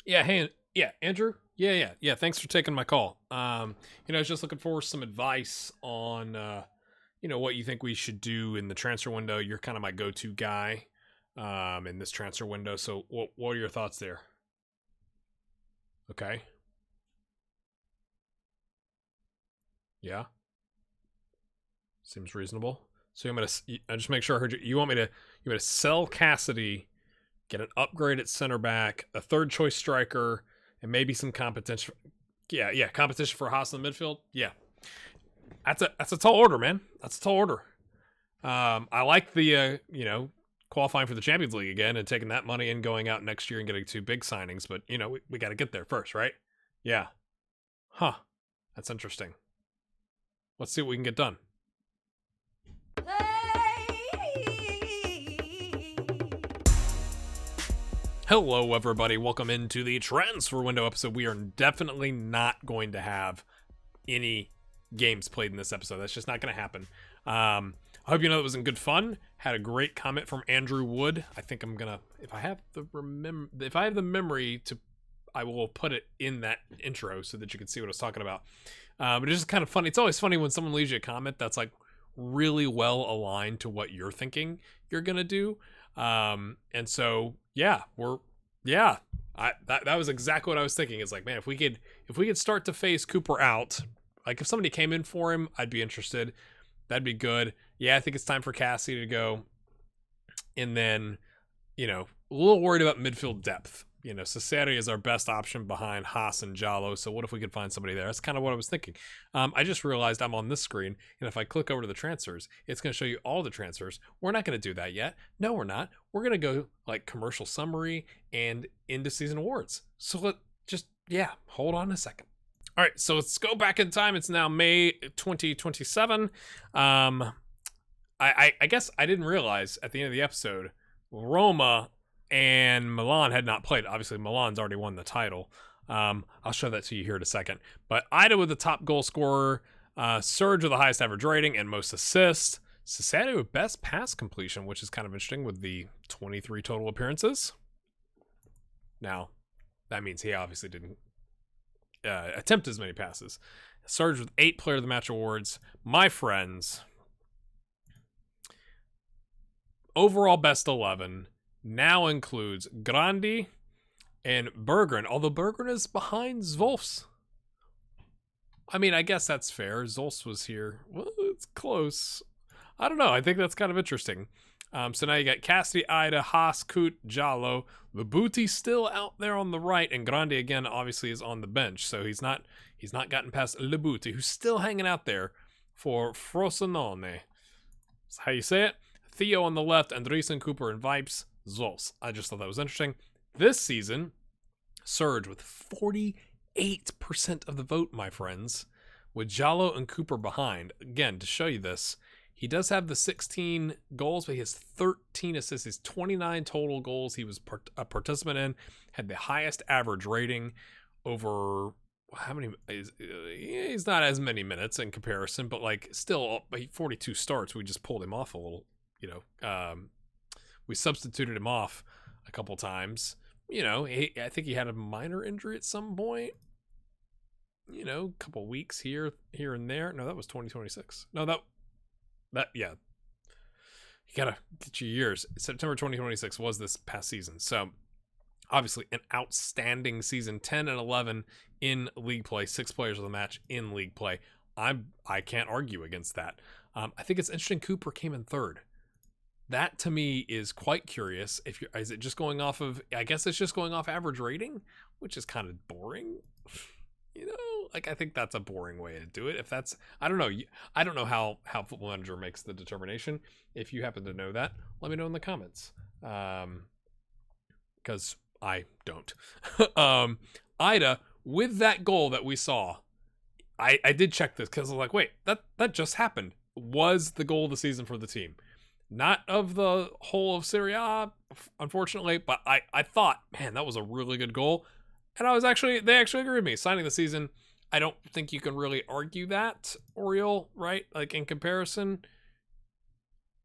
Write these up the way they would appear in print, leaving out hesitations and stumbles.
Yeah, hey, yeah, Andrew. Yeah. Thanks for taking my call. I was just looking for some advice on, what you think we should do in the transfer window. You're kind of my go-to guy, in this transfer window. So, what are your thoughts there? Okay. Yeah, seems reasonable. So I'm gonna, I just make sure I heard you. You want me to sell Cassidy, get an upgrade at center back, a third choice striker, and maybe some competition. Yeah, competition for Haas in the midfield. Yeah, that's a tall order, man. That's a tall order. I like the qualifying for the Champions League again and taking that money and going out next year and getting two big signings, but we got to get there first, right? Yeah. Huh. That's interesting. Let's see what we can get done. Hello, everybody. Welcome into the transfer window episode. We are definitely not going to have any games played in this episode. That's just not going to happen. I hope you know it was in good fun. Had a great comment from Andrew Wood. I think I'm gonna, if I have the memory to, I will put it in that intro so that you can see what I was talking about. But it's just kind of funny. It's always funny when someone leaves you a comment that's like really well aligned to what you're thinking you're gonna do. And so that was exactly what I was thinking. It's like, man, if we could start to phase Cooper out, like if somebody came in for him, I'd be interested. That'd be good. Yeah, I think it's time for Cassie to go. And then, a little worried about midfield depth. Cesare is our best option behind Haas and Jallo. So what if we could find somebody there? That's kind of what I was thinking. I just realized I'm on this screen, and if I click over to the transfers, it's going to show you all the transfers. We're not going to do that yet. No, we're not. We're going to go like commercial summary and into season awards. So hold on a second. All right, so let's go back in time. It's now May 2027. I guess I didn't realize at the end of the episode, Roma and Milan had not played. Obviously, Milan's already won the title. I'll show that to you here in a second. But Ida with the top goal scorer, Serge with the highest average rating and most assists, Cesare with best pass completion, which is kind of interesting with the 23 total appearances. Now, that means he obviously didn't attempt as many passes. Serge with 8 Player of the Match awards. My friends, overall best 11 now includes Grandi and Berggren, although Berggren is behind Zwolfs. I mean, I guess that's fair. Zolfs was here. Well, it's close. I don't know. I think that's kind of interesting. So now you got Cassidy, Ida, Haas, Kut, Jallo. Labuti still out there on the right, and Grandi again obviously is on the bench. So he's not gotten past Labuti, who's still hanging out there for Frosinone. That's how you say it. Theo on the left, Andreessen, Cooper, and Vipes. Zols. I just thought that was interesting. This season, Serge with 48% of the vote, my friends, with Jallo and Cooper behind. Again, to show you this, he does have the 16 goals, but he has 13 assists. His 29 total goals he was a participant in, had the highest average rating over how many? He's not as many minutes in comparison, but like still 42 starts. We just pulled him off a little, we substituted him off a couple times. I think he had a minor injury at some point. A couple weeks here and there. No, that was 2026. No, you gotta get your years. September 2026 was this past season. So obviously an outstanding season. 10 and 11 in league play. 6 players of the match in league play. I can't argue against that. I think it's interesting Cooper came in third. That to me is quite curious. Is it just going off of? I guess it's just going off average rating, which is kind of boring. I think that's a boring way to do it. If that's, I don't know. I don't know how Football Manager makes the determination. If you happen to know that, let me know in the comments. Because I don't. Ida with that goal that we saw, I did check this because I was like, wait, that just happened. Was the goal of the season for the team? Not of the whole of Serie A, unfortunately, but I thought, man, that was a really good goal. And they actually agreed with me. Signing the season, I don't think you can really argue that, Oriole, right? Like in comparison,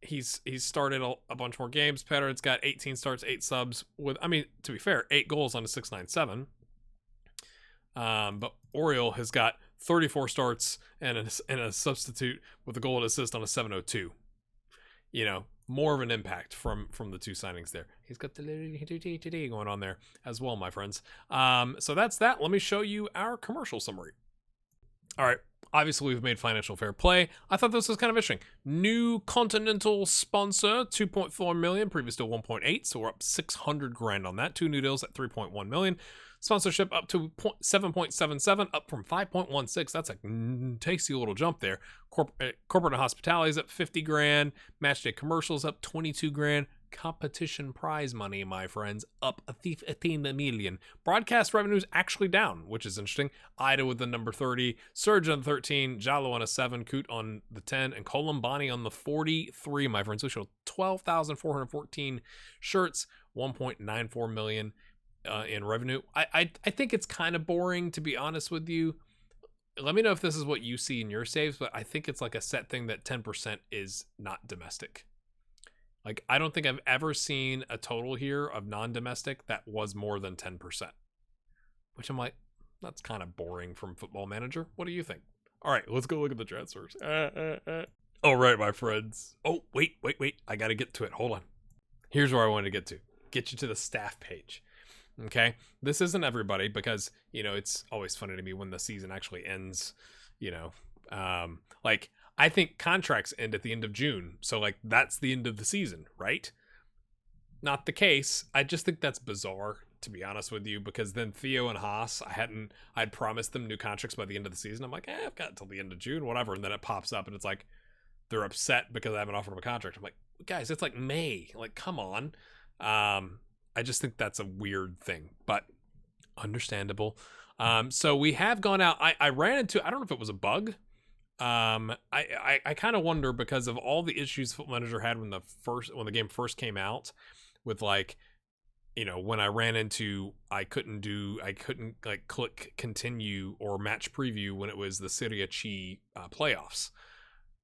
he's started a bunch more games. Petter's got 18 starts, 8 subs with, I mean, to be fair, 8 goals on a 697. But Oriole has got 34 starts and a substitute with a goal and assist on a 702. You know, more of an impact from the 2 signings there. He's got the going on there as well, my friends. So that's that. Let me show you our commercial summary. All right. Obviously, we've made financial fair play. I thought this was kind of interesting. New Continental sponsor, 2.4 million, previous to 1.8, so we're up 600 grand on that. 2 new deals at 3.1 million. Sponsorship up to 7.77, up from 5.16. That's a tasty little jump there. Corporate and hospitality is up 50 grand. Matchday commercials up 22 grand. Competition prize money, my friends, up 15 million. Broadcast revenues actually down, which is interesting. Ida with the number 30, Surge on 13, Jalo on a 7, Coot on the 10, and Colombani on the 43, my friends. We show 12,414 shirts, 1.94 million in revenue. I think it's kind of boring, to be honest with you. Let me know if this is what you see in your saves, but I think it's like a set thing that 10% is not domestic. Like, I don't think I've ever seen a total here of non-domestic that was more than 10%. Which I'm like, that's kind of boring from Football Manager. What do you think? All right, let's go look at the transfers. All right, my friends. Oh, wait. I got to get to it. Hold on. Here's where I wanted to get to. Get you to the staff page. Okay? This isn't everybody because, you know, it's always funny to me when the season actually ends, you know. Like, I think contracts end at the end of June. So, like, that's the end of the season, right? Not the case. I just think that's bizarre, to be honest with you, because then Theo and Haas, I'd promised them new contracts by the end of the season. I'm like, I've got until the end of June, whatever. And then it pops up and it's like, they're upset because I haven't offered them a contract. I'm like, guys, it's like May. Like, come on. I just think that's a weird thing, but understandable. So we have gone out. I ran into, I don't know if it was a bug. I kind of wonder because of all the issues Football Manager had when the game first came out, with, like, you know, when I ran into, I couldn't like click continue or match preview when it was the Serie C playoffs,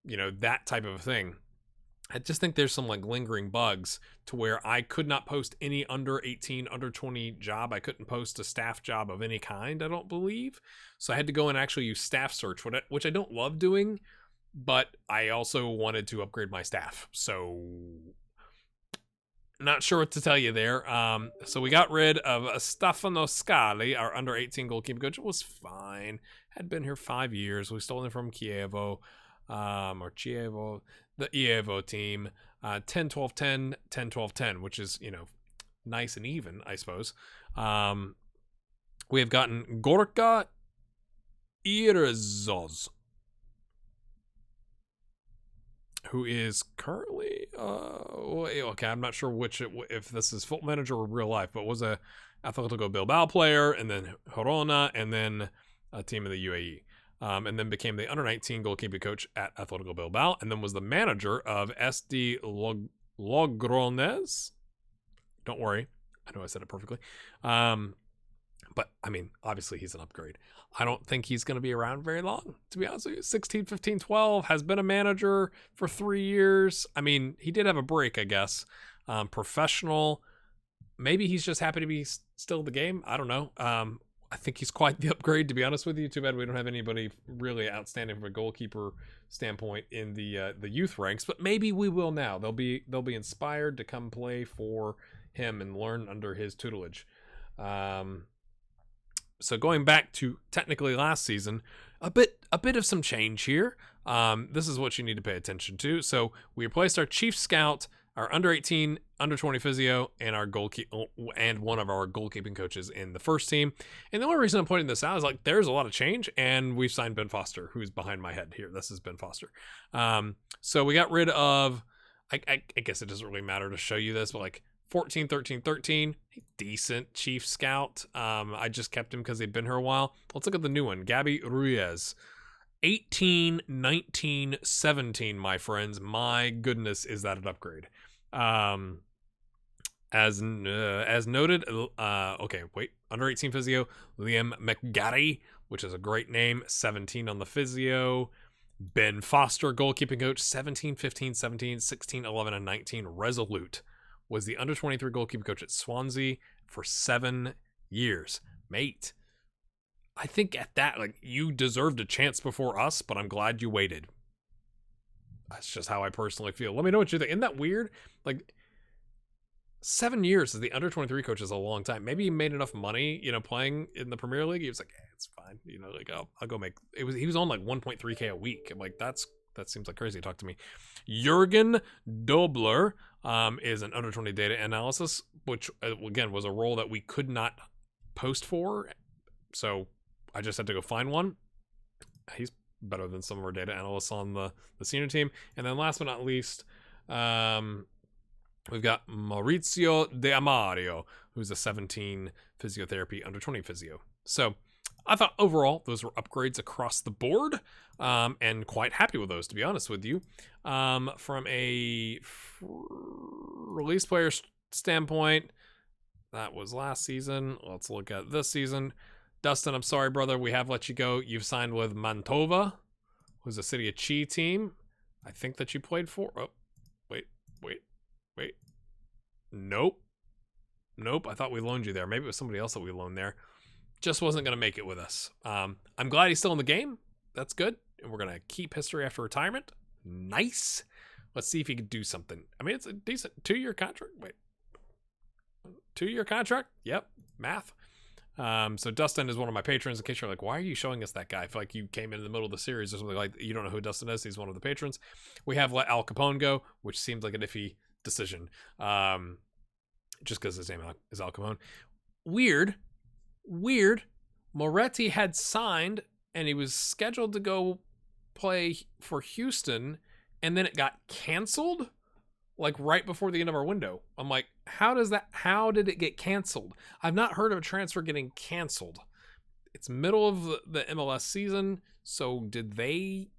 you know, that type of thing. I just think there's some like lingering bugs to where I could not post any under 18, under 20 job. I couldn't post a staff job of any kind, I don't believe. So I had to go and actually use staff search, which I don't love doing, but I also wanted to upgrade my staff. So not sure what to tell you there. So we got rid of Stefano Scali, our under 18 goalkeeper coach. It was fine. Had been here 5 years. We stole him from Chievo. The Chievo team, 10-12-10, 10-12-10, which is, you know, nice and even, I suppose. We have gotten Gorka Irzos, who is currently, okay, I'm not sure if this is Football Manager or real life, but was a Atletico Bilbao player, and then Girona, and then a team of the UAE. And then became the under-19 goalkeeping coach at Atletico Bilbao, and then was the manager of SD Logrones. Don't worry, I know I said it perfectly. But, I mean, obviously he's an upgrade. I don't think he's going to be around very long, to be honest with you. 16, 15, 12, has been a manager for 3 years. I mean, he did have a break, I guess. Professional. Maybe he's just happy to be still in the game. I don't know. I think he's quite the upgrade, to be honest with you. Too bad we don't have anybody really outstanding from a goalkeeper standpoint in the youth ranks, but maybe we will now. They'll be inspired to come play for him and learn under his tutelage. So going back to technically last season, a bit of some change here. This is what you need to pay attention to. So we replaced our chief scout, our under 18, under 20 physio, and and one of our goalkeeping coaches in the first team. And the only reason I'm pointing this out is, like, there's a lot of change, and we've signed Ben Foster, who's behind my head here. This is Ben Foster. So we got rid of, I guess it doesn't really matter to show you this, but like 14, 13, 13, decent chief scout. I just kept him because he'd been here a while. Let's look at the new one, Gabby Ruiz. 18, 19, 17, my friends. My goodness, is that an upgrade? As noted, okay, wait, under 18 physio, Liam McGarry, which is a great name, 17 on the physio. Ben Foster, goalkeeping coach, 17, 15, 17, 16, 11, and 19. Resolute was the under 23 goalkeeping coach at Swansea for 7 years. Mate, I think at that, like, you deserved a chance before us, but I'm glad you waited. That's just how I personally feel. Let me know what you think. Isn't that weird? Like, 7 years as the under 23 coach is a long time. Maybe he made enough money, playing in the Premier League. He was like, it's fine. Like, I'll go make it. He was on like 1.3K a week. I'm like, that seems like crazy. Talk to me. Jurgen Dobler is an under 20 data analysis, which again was a role that we could not post for. So I just had to go find one. He's better than some of our data analysts on the senior team. And then last but not least, we've got Maurizio De Amario, who's a 17 physiotherapy under 20 physio. So I thought overall those were upgrades across the board, and quite happy with those, to be honest with you. From a release player standpoint, that was last season. Let's look at this season. Dustin, I'm sorry, brother. We have let you go. You've signed with Mantova, who's a City of Chi team. I think that you played for. Oh, wait. Nope. I thought we loaned you there. Maybe it was somebody else that we loaned there. Just wasn't going to make it with us. I'm glad he's still in the game. That's good. And we're going to keep history after retirement. Nice. Let's see if he can do something. I mean, it's a decent 2-year contract. Wait. 2-year contract? Yep. Math. So Dustin is one of my patrons. In case you're like, why are you showing us that guy? I feel like you came in the middle of the series or something like that. You don't know who Dustin is. He's one of the patrons. We have let Al Capone go, which seems like an iffy decision. Just because his name is Al Capone. Weird. Moretti had signed and he was scheduled to go play for Houston, and then it got canceled like right before the end of our window. I'm like, how did it get canceled? I've not heard of a transfer getting canceled. It's middle of the MLS season, so did he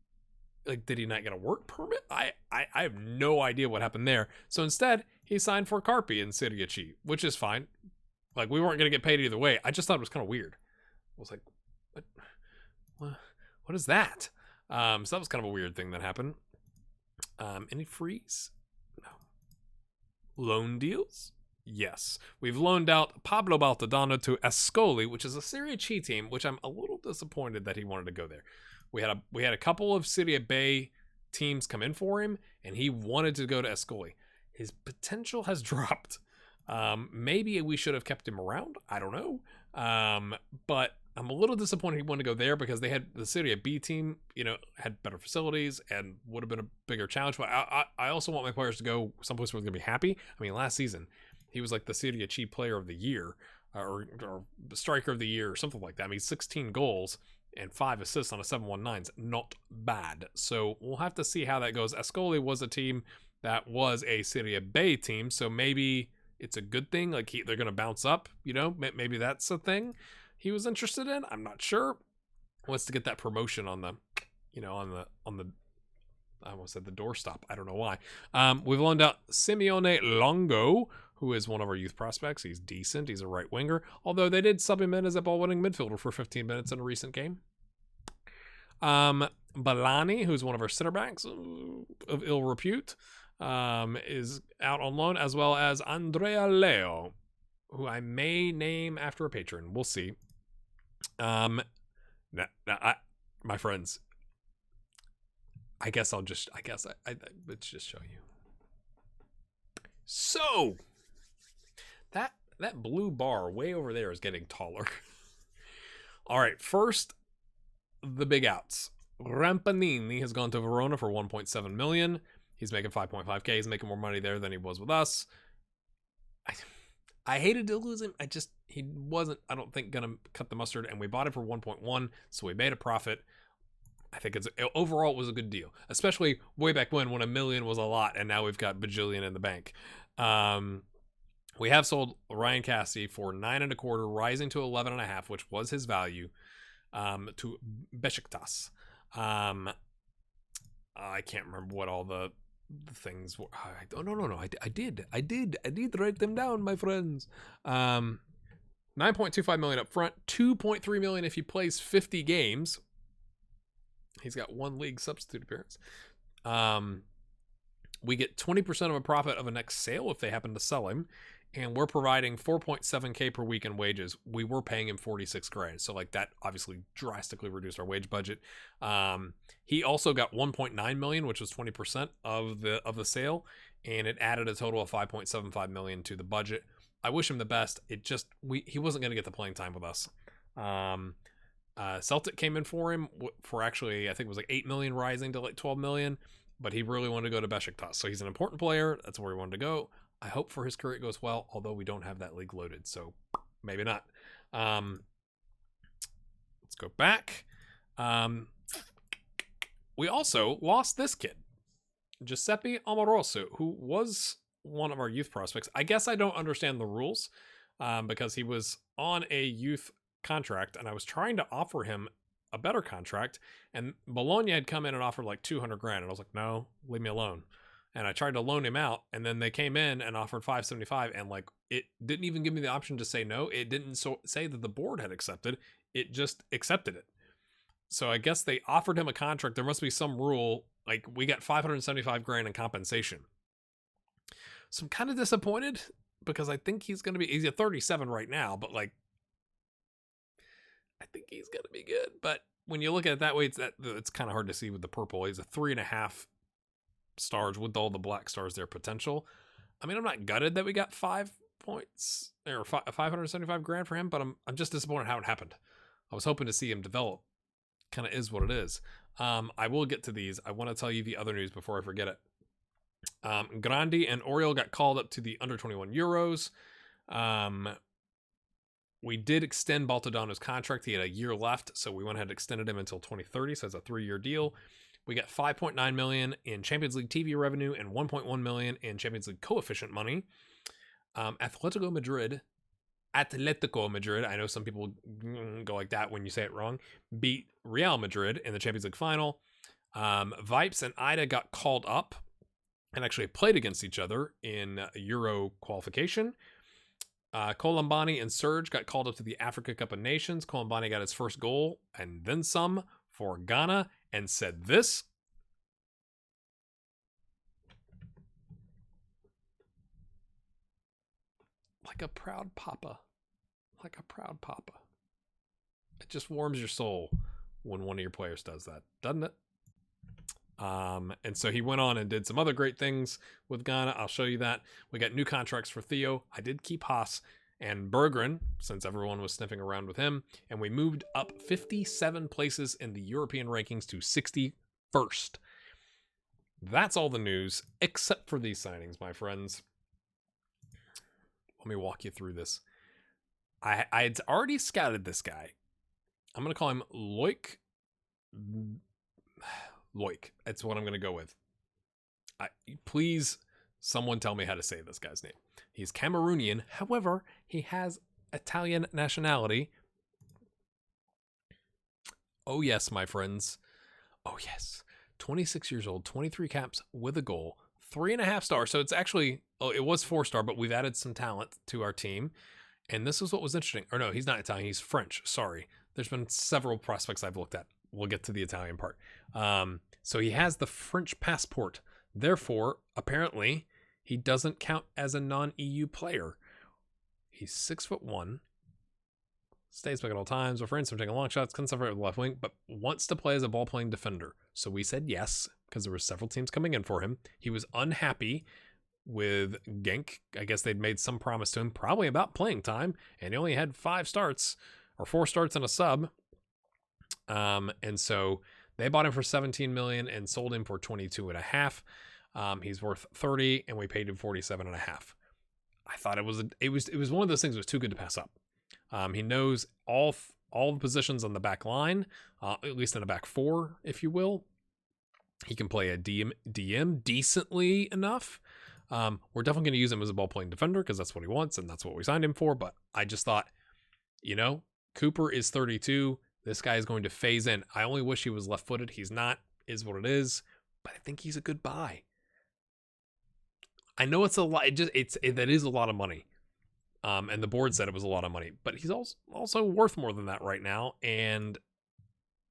not get a work permit? I have no idea what happened there. So instead, he signed for Carpi in Serie C, which is fine. Like, we weren't going to get paid either way. I just thought it was kind of weird. I was like, what is that? So that was kind of a weird thing that happened. Any frees? No. Loan deals? Yes. We've loaned out Pablo Baltadano to Ascoli, which is a Serie C team, which I'm a little disappointed that he wanted to go there. We had a couple of Serie B teams come in for him, and he wanted to go to Ascoli. His potential has dropped. Maybe we should have kept him around. I don't know. But I'm a little disappointed he wanted to go there because they had the Serie B team, had better facilities and would have been a bigger challenge. But I also want my players to go someplace where they're going to be happy. I mean, last season, he was like the Serie C player of the year or striker of the year or something like that. I mean, 16 goals and 5 assists on a 7-1-9's not bad. So we'll have to see how that goes. Ascoli was a team that was a Serie B team, so maybe it's a good thing. Like they're going to bounce up, maybe that's a thing he was interested in. I'm not sure. Wants to get that promotion on the I almost said the doorstop. I don't know why. We've loaned out Simeone Longo, who is one of our youth prospects. He's decent. He's a right winger, although they did sub him in as a ball-winning midfielder for 15 minutes in a recent game. Balani, who's one of our center backs of ill repute, is out on loan, as well as Andrea Leo, who I may name after a patron. We'll see. My friends, let's just show you. So that blue bar way over there is getting taller. All right, first, the big outs. Rampanini has gone to Verona for 1.7 million. He's making 5.5K. He's making more money there than he was with us. I hated to lose him. He wasn't, I don't think, going to cut the mustard, and we bought it for 1.1, so we made a profit. I think overall it was a good deal, especially way back when $1 million was a lot, and now we've got bajillion in the bank. We have sold Ryan Cassidy for 9.25, rising to 11.5, which was his value, to Besiktas. I can't remember what all the things were. No. I did write them down, my friends. 9.25 million up front, 2.3 million if he plays 50 games. He's got 1 league substitute appearance. We get 20% of a profit of a next sale if they happen to sell him. And we're providing 4.7K per week in wages. We were paying him 46 grand. So like that obviously drastically reduced our wage budget. He also got 1.9 million, which was 20% of the sale. And it added a total of 5.75 million to the budget. I wish him the best. He wasn't going to get the playing time with us. Celtic came in for him for actually, I think it was like 8 million, rising to like 12 million. But he really wanted to go to Besiktas. So he's an important player. That's where he wanted to go. I hope for his career it goes well, although we don't have that league loaded, so maybe not. Let's go back. We also lost this kid, Giuseppe Amoroso, who was one of our youth prospects. I guess I don't understand the rules because he was on a youth contract, and I was trying to offer him a better contract, and Bologna had come in and offered like 200 grand, and I was like, no, leave me alone. And I tried to loan him out, and then they came in and offered 575, and like it didn't even give me the option to say no. It didn't say that the board had accepted. It just accepted it. So I guess they offered him a contract. There must be some rule. Like we got 575 grand in compensation. So I'm kind of disappointed because I think he's at 37 right now, but like I think he's gonna be good. But when you look at it that way, it's kind of hard to see with the purple. He's a 3.5 stars with all the black stars, their potential. I mean, I'm not gutted that we got 5 points or 575 grand for him, but I'm just disappointed how it happened. I was hoping to see him develop. Kind of is what it is. I will get to these. I want to tell you the other news before I forget it. Grandi and Oriol got called up to the under 21 Euros. We did extend Baltodano's contract. He had a year left, so we went ahead and extended him until 2030, so it's a 3-year deal. We got 5.9 million in Champions League TV revenue and 1.1 million in Champions League coefficient money. Atletico Madrid, I know some people go like that when you say it wrong, beat Real Madrid in the Champions League final. Vipes and Ida got called up and actually played against each other in Euro qualification. Colombani and Serge got called up to the Africa Cup of Nations. Colombani got his first goal and then some for Ghana and said this. Like a proud papa. Like a proud papa. It just warms your soul when one of your players does that, doesn't it? And so he went on and did some other great things with Ghana. I'll show you that. We got new contracts for Theo. I did keep Haas and Berggren, since everyone was sniffing around with him. And we moved up 57 places in the European rankings to 61st. That's all the news, except for these signings, my friends. Let me walk you through this. I had already scouted this guy. I'm going to call him Loic. Loic. That's what I'm going to go with. Please, someone tell me how to say this guy's name. He's Cameroonian. However, he has Italian nationality. Oh, yes, my friends. Oh, yes. 26 years old, 23 caps with a goal, 3.5 stars. So it's actually, it was 4-star, but we've added some talent to our team. And this is what was interesting. Or no, he's not Italian. He's French. Sorry. There's been several prospects I've looked at. We'll get to the Italian part. So he has the French passport. Therefore, apparently, he doesn't count as a non-EU player. He's 6'1", stays back at all times, refrains from taking long shots, can separate with the left wing, but wants to play as a ball-playing defender. So we said yes, because there were several teams coming in for him. He was unhappy with Genk. I guess they'd made some promise to him, probably about playing time, and he only had 4 starts and a sub. And so they bought him for 17 million and sold him for 22.5. He's worth 30, and we paid him 47.5. I thought it was one of those things that was too good to pass up. He knows all the positions on the back line, at least in the back 4, if you will. He can play a DM decently enough. We're definitely going to use him as a ball-playing defender because that's what he wants, and that's what we signed him for. But I just thought, Cooper is 32. This guy is going to phase in. I only wish he was left-footed. He's not. Is what it is. But I think he's a good buy. I know it's a lot. That is a lot of money. And the board said it was a lot of money. But he's also worth more than that right now. And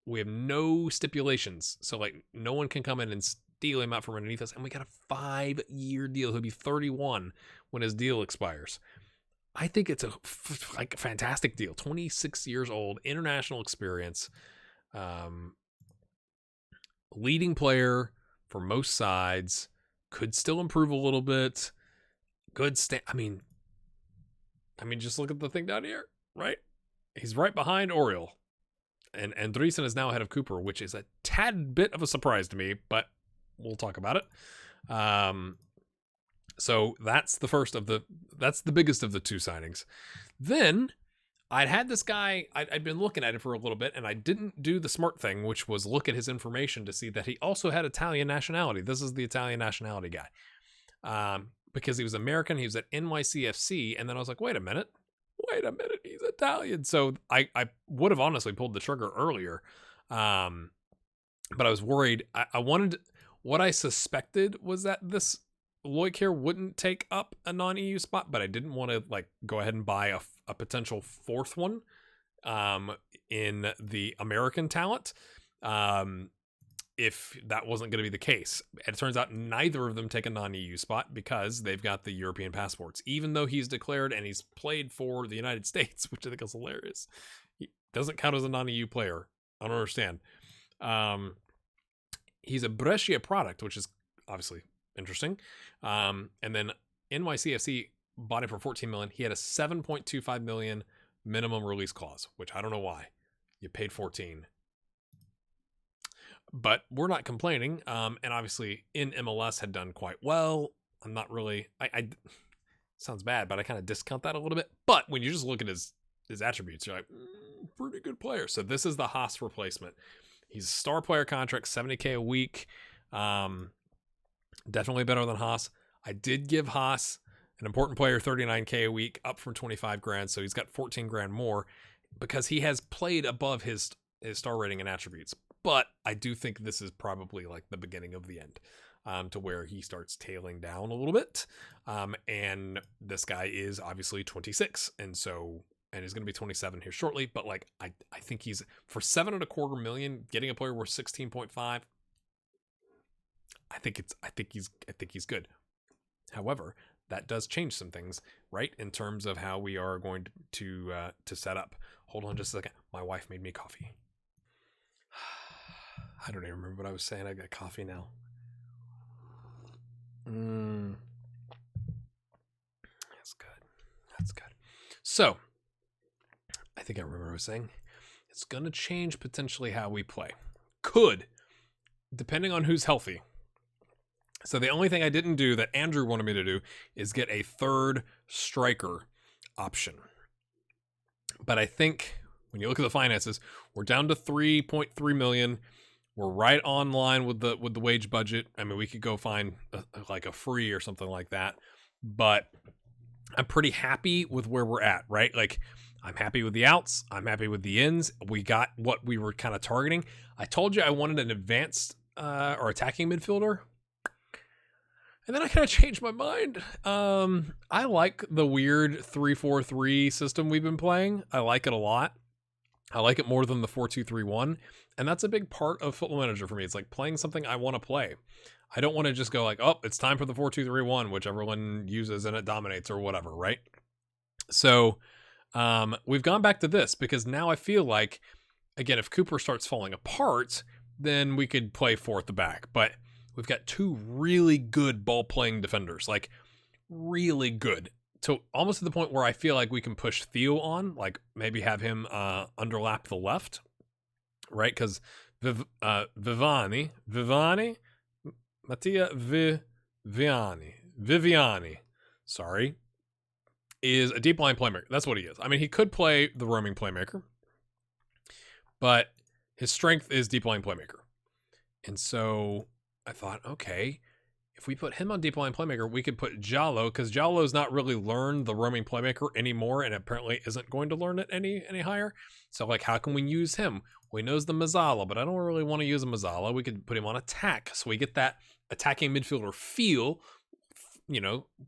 We have no stipulations. So, like, no one can come in and steal him out from underneath us. And we got a 5-year deal. He'll be 31 when his deal expires. I think it's a fantastic deal. 26 years old, international experience, leading player for most sides, could still improve a little bit. Good I mean, just look at the thing down here, right? He's right behind Oriole. And Andreessen is now ahead of Cooper, which is a tad bit of a surprise to me, but we'll talk about it. So that's the biggest of the two signings. Then I'd had this guy, I'd been looking at it for a little bit, and I didn't do the smart thing, which was look at his information to see that he also had Italian nationality. This is the Italian nationality guy. Because he was American, he was at NYC FC, and then I was like, wait a minute, he's Italian. So I would have honestly pulled the trigger earlier. But I was worried. I wanted, what I suspected was that this Loic wouldn't take up a non-EU spot, but I didn't want to like go ahead and buy a potential fourth one in the American talent if that wasn't going to be the case. And it turns out neither of them take a non-EU spot because they've got the European passports, even though he's declared and he's played for the United States, which I think is hilarious. He doesn't count as a non-EU player. I don't understand. He's a Brescia product, which is obviously interesting. And then NYCFC bought him for 14 million. He had a 7.25 million minimum release clause, which I don't know why. You paid 14. But we're not complaining. And obviously in MLS had done quite well. I'm not really, I sounds bad, but I kind of discount that a little bit. But when you just look at his attributes, you're like, pretty good player. So this is the Haas replacement. He's a star player contract, 70K a week. Definitely better than Haas. I did give Haas, an important player, 39K a week, up from 25 grand. So he's got 14 grand more because he has played above his star rating and attributes. But I do think this is probably like the beginning of the end, to where he starts tailing down a little bit. And this guy is obviously 26. And he's going to be 27 here shortly. But like, I think he's, for $7.25 million, getting a player worth 16.5. I think he's good. However, that does change some things, right? In terms of how we are going to set up. Hold on just a second. My wife made me coffee. I don't even remember what I was saying. I got coffee now. That's good. So, I think I remember what I was saying. It's going to change potentially how we play. Could, depending on who's healthy. So the only thing I didn't do that Andrew wanted me to do is get a third striker option. But I think when you look at the finances, we're down to 3.3 million. We're right on line with the wage budget. I mean, we could go find a free or something like that, but I'm pretty happy with where we're at, right? Like, I'm happy with the outs. I'm happy with the ins. We got what we were kind of targeting. I told you I wanted an advanced or attacking midfielder. And then I kind of changed my mind. I like the weird 3-4-3 system we've been playing. I like it a lot. I like it more than the 4-2-3-1. And that's a big part of Football Manager for me. It's like playing something I want to play. I don't want to just go like, oh, it's time for the 4-2-3-1, which everyone uses and it dominates or whatever, right? So we've gone back to this because now I feel like, again, if Cooper starts falling apart, then we could play 4 at the back. But we've got 2 really good ball-playing defenders, like really good. So almost to the point where I feel like we can push Theo on, like maybe have him underlap the left, right? Because Viviani, Mattia Viviani, sorry, is a deep line playmaker. That's what he is. I mean, he could play the roaming playmaker, but his strength is deep line playmaker. And so I thought, okay, if we put him on deep line playmaker, we could put Giallo, because Giallo's not really learned the roaming playmaker anymore, and apparently isn't going to learn it any higher. So, like, how can we use him? We knows the Mazzala, but I don't really want to use a Mazzala. We could put him on attack, so we get that attacking midfielder feel,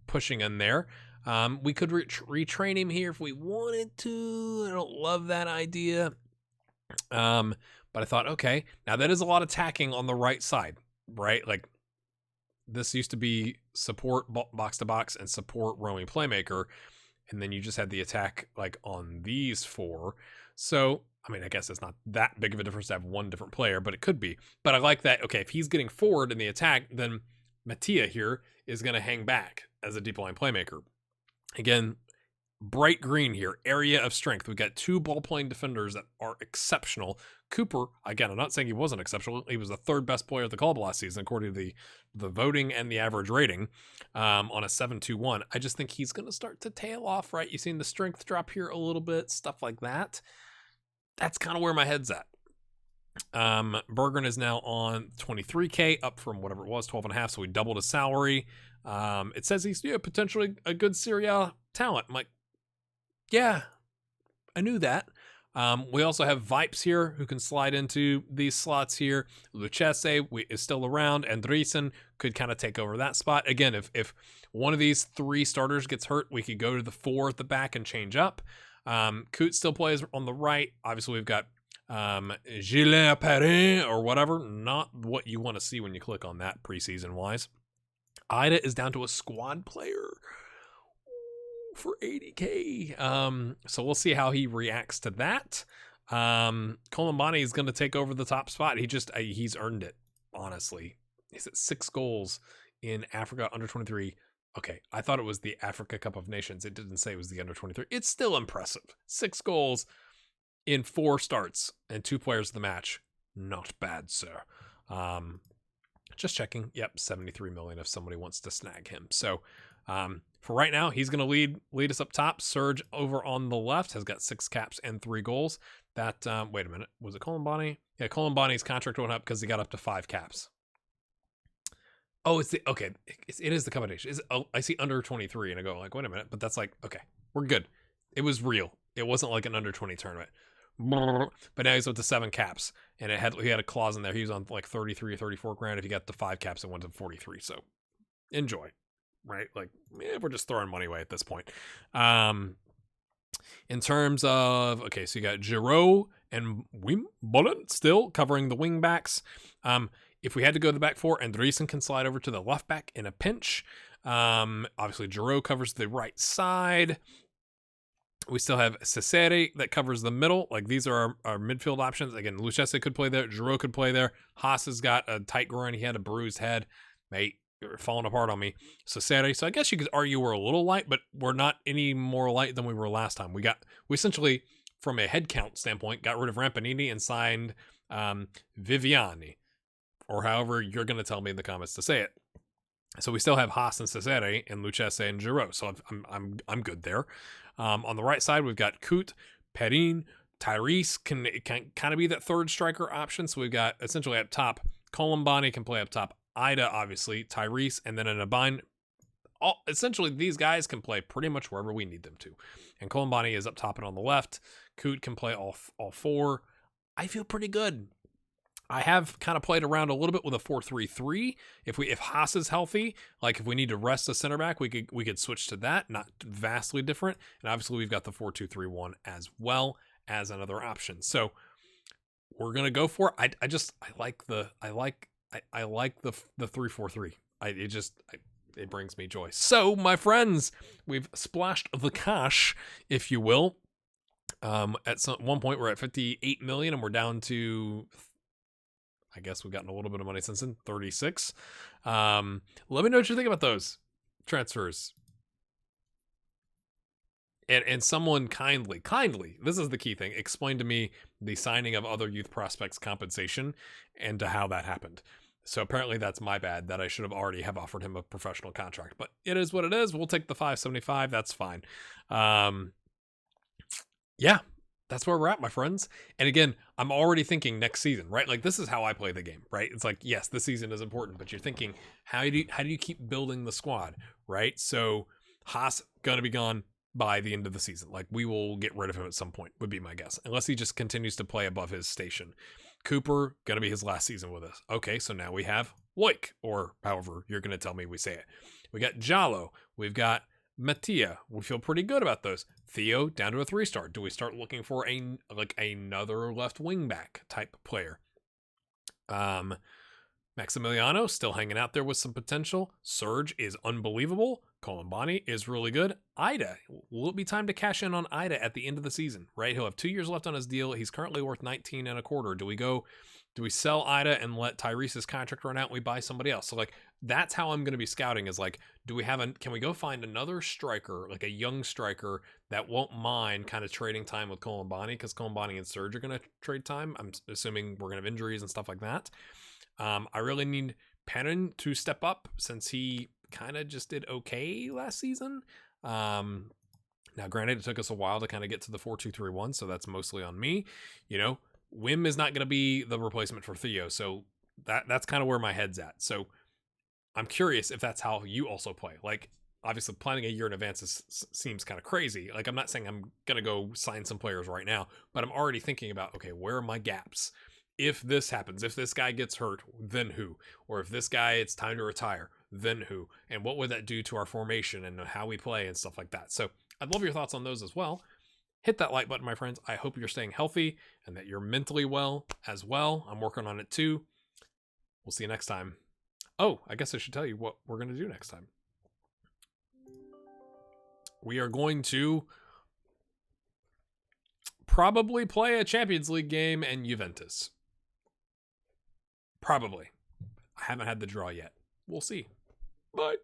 pushing in there. We could retrain him here if we wanted to. I don't love that idea. But But I thought, okay, now that is a lot of tacking on the right side, right? Like, this used to be support box to box and support roaming playmaker. And then you just had the attack like on these 4. So, I mean, I guess it's not that big of a difference to have one different player, but it could be. But I like that. Okay, if he's getting forward in the attack, then Mattia here is going to hang back as a deep line playmaker. Again, bright green here, area of strength. We've got 2 ball-playing defenders that are exceptional. Cooper, again, I'm not saying he wasn't exceptional. He was the 3rd best player of the club last season, according to the voting and the average rating, on a 7.21. I just think he's going to start to tail off, right? You've seen the strength drop here a little bit, stuff like that. That's kind of where my head's at. Berggren is now on 23K, up from whatever it was, 12.5, so we doubled his salary. It says he's potentially a good Serie A talent. I'm like, yeah, I knew that. We also have Vipes here who can slide into these slots here. Lucchese is still around. Andreessen could kind of take over that spot. Again, if one of these 3 starters gets hurt, we could go to the 4 at the back and change up. Coot still plays on the right. Obviously, we've got Gilles Perrin or whatever. Not what you want to see when you click on that preseason-wise. Ida is down to a squad player for 80K. So we'll see how he reacts to that. Colombani is going to take over the top spot. He's earned it, honestly. He's at 6 goals in Africa under 23. Okay, I thought it was the Africa Cup of Nations. It didn't say it was the under 23. It's still impressive. 6 goals in 4 starts and 2 players of the match. Not bad, sir. Just checking. Yep, 73 million if somebody wants to snag him. So, for right now, he's going to lead us up top. Serge over on the left has got 6 caps and 3 goals. That, wait a minute, was it Colombani? Yeah, Colombani's contract went up because he got up to 5 caps. Oh, it is the combination. I see under 23 and I go like, wait a minute, but that's like, okay, we're good. It was real. It wasn't like an under 20 tournament. But now he's up to 7 caps and he had a clause in there. He was on like 33 or 34 grand. If he got to 5 caps, it went to 43. So enjoy. Right? Like, we're just throwing money away at this point. In terms of, okay, so you got Giroud and Wimbledon still covering the wing backs. If we had to go to the back 4, Andreessen can slide over to the left back in a pinch. Obviously, Giroud covers the right side. We still have Cesare that covers the middle. Like, these are our midfield options. Again, Lucchese could play there. Giroud could play there. Haas has got a tight groin. He had a bruised head. Mate, you're falling apart on me. Cesare. So I guess you could argue we're a little light, but we're not any more light than we were last time. We essentially, from a head count standpoint, got rid of Rampanini and signed Viviani, or however you're going to tell me in the comments to say it. So we still have Haas and Cesare and Lucchese and Giroud. So I'm good there. On the right side, we've got Coot, Perrin, Tyrese can kind of be that 3rd striker option. So we've got essentially up top, Colombani can play up top, Ida, obviously, Tyrese, and then in a bind. Essentially, these guys can play pretty much wherever we need them to. And Colombani is up top and on the left. Coot can play all 4. I feel pretty good. I have kind of played around a little bit with a 4-3-3. If Haas is healthy, like if we need to rest a center back, we could switch to that. Not vastly different. And obviously we've got the 4-2-3-1 as well as another option. So we're gonna go for it. I like the 3-4-3. It brings me joy. So my friends, we've splashed the cash, if you will. At one point we're at 58 million and we're down to, I guess we've gotten a little bit of money since then, 36. Let me know what you think about those transfers. And someone kindly, this is the key thing, explain to me the signing of other youth prospects compensation and to how that happened. So apparently that's my bad, that I should have already have offered him a professional contract. But it is what it is. We'll take the 575. That's fine. Yeah, that's where we're at, my friends. And again, I'm already thinking next season, right? Like, this is how I play the game, right? It's like, yes, this season is important, but you're thinking, how do you keep building the squad, right? So Haas gonna be gone by the end of the season. Like, we will get rid of him at some point, would be my guess, unless he just continues to play above his station. Cooper gonna be his last season with us. Okay, so now we have Loic, or however you're gonna tell me we say it. We got Jallo. We've got Mattia, we feel pretty good about those. Theo, down to a 3-star. Do we start looking for another left wing back type player? Maximiliano, still hanging out there with some potential. Serge is unbelievable. Colombani is really good. Ida, will it be time to cash in on Ida at the end of the season, right? He'll have 2 years left on his deal. He's currently worth 19 and a quarter. Do we sell Ida and let Tyrese's contract run out and we buy somebody else? So that's how I'm going to be scouting, is can we go find another striker, like a young striker that won't mind kind of trading time with Colombani, because Colombani and Serge are going to trade time. I'm assuming we're going to have injuries and stuff like that. I really need Pennon to step up, since he kind of just did okay last season. Now, granted, it took us a while to kind of get to the 4-2-3-1, so that's mostly on me. Wim is not going to be the replacement for Theo, so that's kind of where my head's at. So I'm curious if that's how you also play. Obviously, planning a year in advance seems kind of crazy. I'm not saying I'm going to go sign some players right now, but I'm already thinking about, okay, where are my gaps? If this happens, if this guy gets hurt, then who? Or if this guy, it's time to retire, then who? And what would that do to our formation and how we play and stuff like that? So I'd love your thoughts on those as well. Hit that like button, my friends. I hope you're staying healthy and that you're mentally well as well. I'm working on it too. We'll see you next time. Oh, I guess I should tell you what we're going to do next time. We are going to probably play a Champions League game and Juventus. Probably. I haven't had the draw yet. We'll see. Bye.